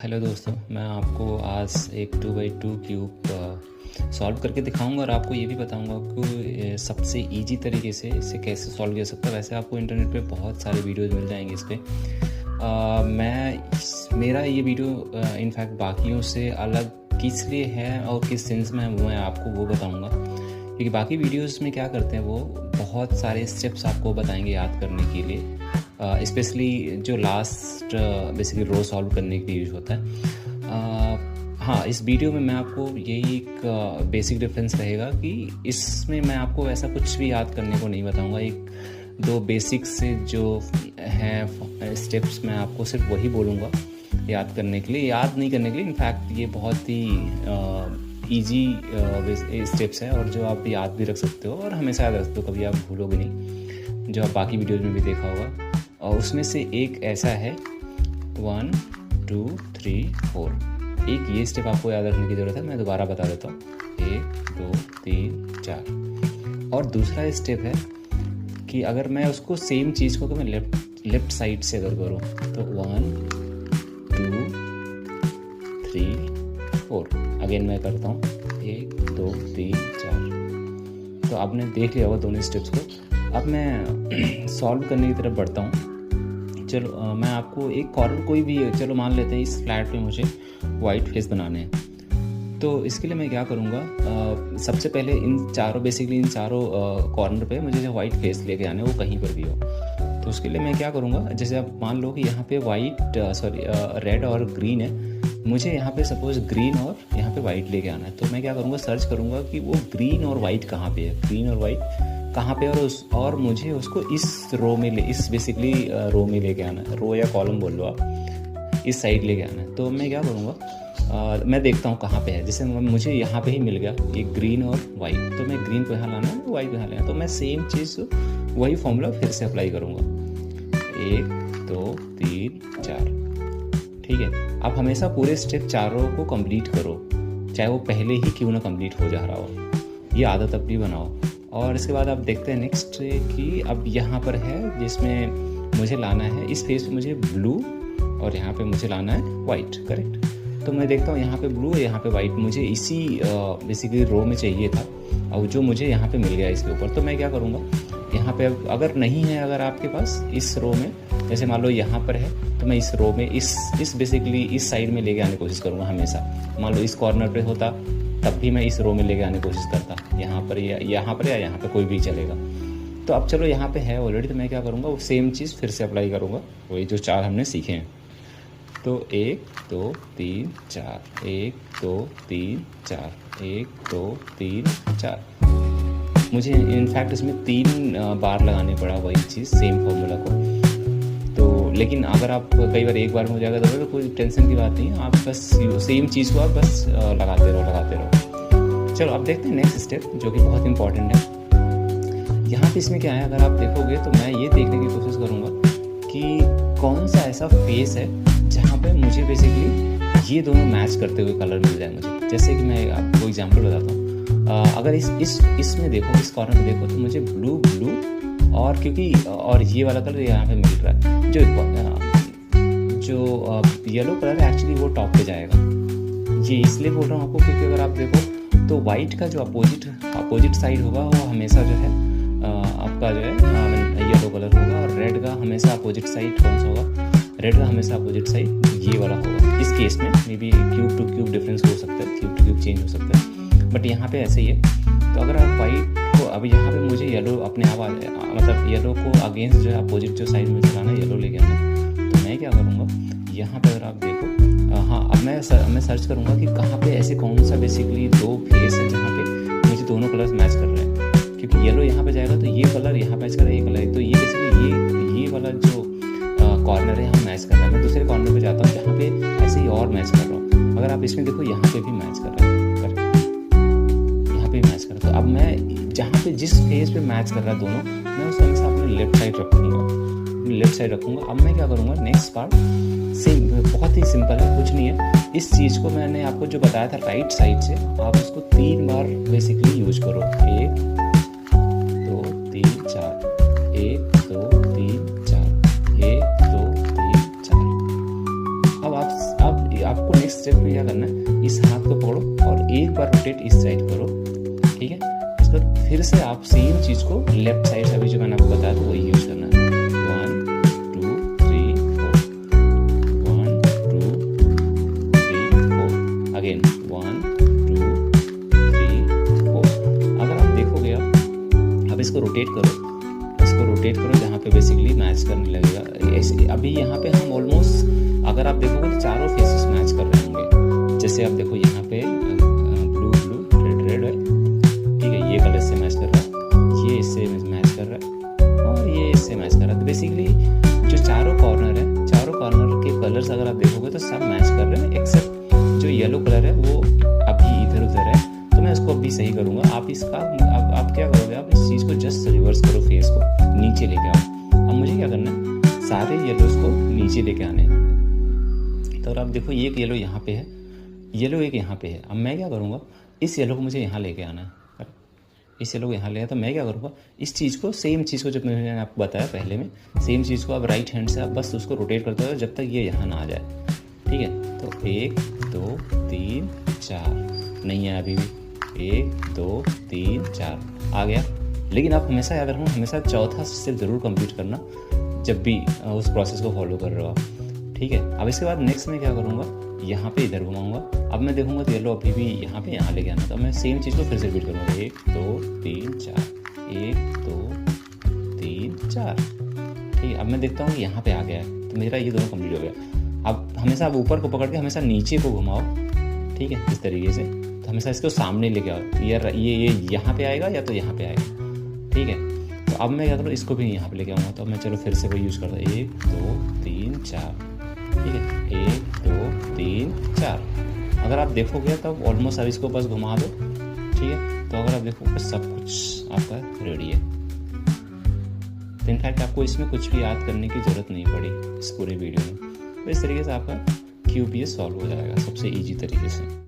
Hello दोस्तों, मैं आपको आज एक 2x2 क्यूब सॉल्व करके दिखाऊंगा और आपको ये भी बताऊंगा कि सबसे इजी तरीके से इसे कैसे सॉल्व किया सकता है। वैसे आपको इंटरनेट पे बहुत सारे वीडियोस मिल जाएंगे इस पर। मेरा ये वीडियो इनफैक्ट बाकियों से अलग किस लिए है और किस सेंस में मैं आपको वो बताऊँगा, क्योंकि बाकी वीडियोज़ में क्या करते हैं वो बहुत सारे स्टेप्स आपको बताएंगे याद करने के लिए, स्पेशली जो लास्ट बेसिकली रो सॉल्व करने के लिए यूज होता है। हाँ, इस वीडियो में मैं आपको यही एक बेसिक डिफरेंस रहेगा कि इसमें मैं आपको ऐसा कुछ भी याद करने को नहीं बताऊंगा। एक दो बेसिक से जो हैं स्टेप्स मैं आपको सिर्फ वही बोलूँगा याद करने के लिए, याद नहीं करने के लिए। इनफैक्ट ये बहुत ही ईजी स्टेप्स हैं और जो आप याद भी रख सकते हो और हमेशा याद रख सकते हो, कभी आप भूलोगे नहीं, जो आप बाकी वीडियोज़ में भी देखा होगा। और उसमें से एक ऐसा है 1 2 3 4। एक ये स्टेप आपको याद रखने की ज़रूरत है, मैं दोबारा बता देता हूँ। 1 2 3 4। और दूसरा स्टेप है कि अगर मैं उसको सेम चीज़ को अगर मैं लेफ्ट साइड से अगर करूँ तो 1 2 3 4। अगेन मैं करता हूँ 1 2 3 4। तो आपने देख लिया होगा दोनों स्टेप्स को। अब मैं सॉल्व करने की तरफ बढ़ता हूँ। चलो मैं आपको एक कॉर्नर कोई भी, चलो मान लेते हैं इस फ्लैट पे मुझे वाइट फेस बनाने हैं। तो इसके लिए मैं क्या करूँगा, सबसे पहले इन चारों कॉर्नर पे मुझे जो वाइट फेस लेके आने वो कहीं पर भी हो। तो उसके लिए मैं क्या करूँगा, जैसे आप मान लो कि यहाँ पे रेड और ग्रीन है, मुझे यहाँ पे सपोज ग्रीन और यहाँ पे वाइट लेके आना है। तो मैं क्या करूँगा, सर्च करूँगा कि वो ग्रीन और वाइट कहाँ पे है, ग्रीन और वाइट कहाँ पे, और मुझे उसको इस रो में रो में लेके आना है। रो या कॉलम बोल लो आप, इस साइड लेके आना है। तो मैं क्या करूँगा, मैं देखता हूँ कहाँ पे है। जैसे मुझे यहाँ पे ही मिल गया ये ग्रीन और वाइट, तो मैं ग्रीन को यहाँ लाना है, वाइट को यहाँ लेना है। तो मैं सेम चीज़ वही फॉर्मूला फिर से अप्लाई करूँगा, 1 2 3 4। ठीक है। आप हमेशा पूरे स्टेप चारों को कंप्लीट करो, चाहे वो पहले ही क्यों ना कंप्लीट हो जा रहा हो। ये आदत अपनी बनाओ। और इसके बाद आप देखते हैं नेक्स्ट कि अब यहाँ पर है जिसमें मुझे लाना है, इस फेस पे मुझे ब्लू और यहाँ पे मुझे लाना है वाइट, करेक्ट। तो मैं देखता हूँ यहाँ पे ब्लू है, यहाँ पे वाइट, मुझे इसी बेसिकली रो में चाहिए था और जो मुझे यहाँ पे मिल गया इसके ऊपर। तो मैं क्या करूँगा, यहाँ पे अगर नहीं है, अगर आपके पास इस रो में, जैसे मान लो यहाँ पर है, तो मैं इस रो में इस बेसिकली इस साइड में लेके आने की कोशिश करूँगा हमेशा। मान लो इस कॉर्नर पे होता तब भी मैं इस रो में लेके आने की कोशिश करता, यहाँ पर या यहाँ पे कोई भी चलेगा। तो अब चलो यहाँ पे है ऑलरेडी, तो मैं क्या करूँगा, वो सेम चीज़ फिर से अप्लाई करूँगा, वही जो 4 हमने सीखे हैं। तो 1 2 3 4, 1 2 3 4, 1 2 3 4। मुझे इनफैक्ट इसमें 3 बार लगाने पड़ा वही चीज़, सेम फॉर्मूला को। तो लेकिन अगर आप कई बार एक बार में हो जाएगा तो कोई टेंशन की बात नहीं है, आप बस सेम चीज़ को आप बस लगाते रहो। चलो अब देखते हैं नेक्स्ट स्टेप, जो कि बहुत इंपॉर्टेंट है। यहाँ पे इसमें क्या है, अगर आप देखोगे तो मैं ये देखने की कोशिश करूँगा कि कौन सा ऐसा फेस है जहाँ पे मुझे बेसिकली ये दोनों मैच करते हुए कलर मिल जाए मुझे। जैसे कि मैं आपको एग्जाम्पल बताता हूँ। अगर इसमें देखो, इस कॉर्नर में देखो, तो मुझे ब्लू और क्योंकि और ये वाला कलर यहाँ पे मिल रहा है, जो येलो कलर है एक्चुअली वो टॉप पे जाएगा। ये इसलिए बोल रहा हूँ आपको क्योंकि अगर आप देखो तो वाइट का जो अपोजिट साइड होगा वो हमेशा जो है आपका जो है येलो कलर होगा, और रेड का हमेशा अपोजिट साइड कौन सा होगा, रेड का हमेशा अपोजिट साइड ये वाला होगा। इस केस में may be cube two cube difference हो सकता है, क्यूब टू क्यूब चेंज हो सकता है, बट यहाँ पे ऐसे ही है। तो अगर आप वाइट को, अब यहाँ पे मुझे येलो अपने आप मतलब येलो को अगेंस्ट जो है अपोजिट जो साइड में चलाना है, येलो लेके आना है। तो मैं क्या करूँगा, यहाँ पे अगर आप देखो, हाँ, अब मैं सर्च करूँगा कि कहाँ पे ऐसे कौन सा बेसिकली 2 फेस है जहाँ पे मुझे दोनों कलर्स मैच कर रहे हैं। क्योंकि येलो यहाँ पे जाएगा तो ये कलर यहाँ मैच कर रहा है, ये कलर, तो ये बेसिकली ये वाला जो कॉर्नर है यहाँ मैच कर रहा है। मैं दूसरे कॉर्नर पे जाता हूँ जहाँ पे ऐसे ही और मैच कर रहा हूँ। अगर आप इसमें देखो यहाँ पे भी मैच कर रहा है, यहाँ पे भी मैच कर रहा है। तो अब मैं जहाँ पे जिस फेस पे मैच कर रहा है दोनों, मैं उस हमेशा अपने लेफ्ट साइड रखूँगा। अब मैं क्या करूँगा, नेक्स्ट पार्ट सेम, बहुत ही सिंपल है, कुछ नहीं है। इस चीज़ को मैंने आपको जो बताया था राइट साइड से, आप उसको 3 बार बेसिकली यूज करो। 1 2 3 4, 1 2 3 4, 1 2 3 4। अब आप नेक्स्ट स्टेप में क्या करना है, इस हाथ को पकड़ो और एक बार रोटेट इस साइड करो, ठीक है। इसके बाद फिर से आप सेम चीज़ को लेफ्ट साइड से अभी जो मैंने आपको बताया था वही यूज करना है। 1 2 3 4, 1 2 3 4, अगेन 1 2 3 4। अगर आप देखोगे अब इसको रोटेट करो जहाँ पे बेसिकली मैच करने लगेगा। ऐसे अभी यहाँ पे हम ऑलमोस्ट अगर आप देखोगे तो चारों फेसेस मैच कर रहे होंगे। जैसे आप देखो यहाँ पे ब्लू ब्लू रेड है, ठीक है, ये कलर से मैच कर रहा है, ये इससे मैच कर रहा है और ये इससे मैच कर रहा है। तो बेसिकली जो चारों कॉर्नर है, चारों कॉर्नर के कलर्स अगर आप देखोगे तो सब मैच कर रहे हैं, एक्सेप्ट जो येलो कलर है वो अभी इधर उधर है। तो मैं उसको अभी सही करूँगा। आप इसका आप क्या करोगे, आप इस चीज़ को जस्ट रिवर्स करो, फेस को नीचे लेके आओ। अब मुझे क्या करना है, सारे येलोस को नीचे लेके आने हैं। तो आप देखो एक येलो यहाँ पे है, येलो एक यहाँ पे है। अब मैं क्या करूँगा, इस येलो को मुझे यहाँ लेके आना है, इस येलो को यहाँ ले आया। तो मैं क्या करूँगा, इस चीज़ को सेम चीज़ को जब मैंने आपको बताया पहले में, सेम चीज़ को आप राइट हैंड से आप बस उसको रोटेट करते हो जब तक ये यहाँ ना आ जाए, ठीक है। तो 1 2 3 4 नहीं है अभी भी, 1 2 3 4 आ गया। लेकिन आप हमेशा याद रखना, हमेशा चौथा स्टेप ज़रूर कंप्लीट करना जब भी उस प्रोसेस को फॉलो कर रहे हो आप, ठीक है। अब इसके बाद नेक्स्ट मैं क्या करूँगा, यहाँ पे इधर घुमाऊँगा। अब मैं देखूँगा तो येलो अभी भी यहाँ पे यहाँ लेके आना। तो मैं सेम चीज़ को फिर से रिपीट करूँगा, 1 2 3 4 1 2 3 4, ठीक है। अब मैं देखता हूँ कि यहाँ पे आ गया है, तो मेरा ये दोनों कंप्लीट हो गया। अब हमेशा आप ऊपर को पकड़ के हमेशा नीचे को घुमाओ, ठीक है, इस तरीके से। तो हमेशा इसको सामने लेके आओ, ये यहाँ पे आएगा या तो यहाँ पे आएगा, ठीक है। तो अब मैं क्या करूँ, इसको भी यहाँ पे लेके आऊँगा। तो मैं चलो फिर से वही यूज़ करता हूँ, 1 2 3 4, ठीक है, 1 2 3 4। अगर आप देखोगे तब ऑलमोस्ट अब इसको बस घुमा दो, ठीक है। तो अगर आप देखोगे सब कुछ आपका रेडी है। तो इनफैक्ट आपको इसमें कुछ भी याद करने की ज़रूरत नहीं पड़ी इस पूरे वीडियो में। तो इस तरीके से आपका QPS सॉल्व हो जाएगा सबसे ईजी तरीके से।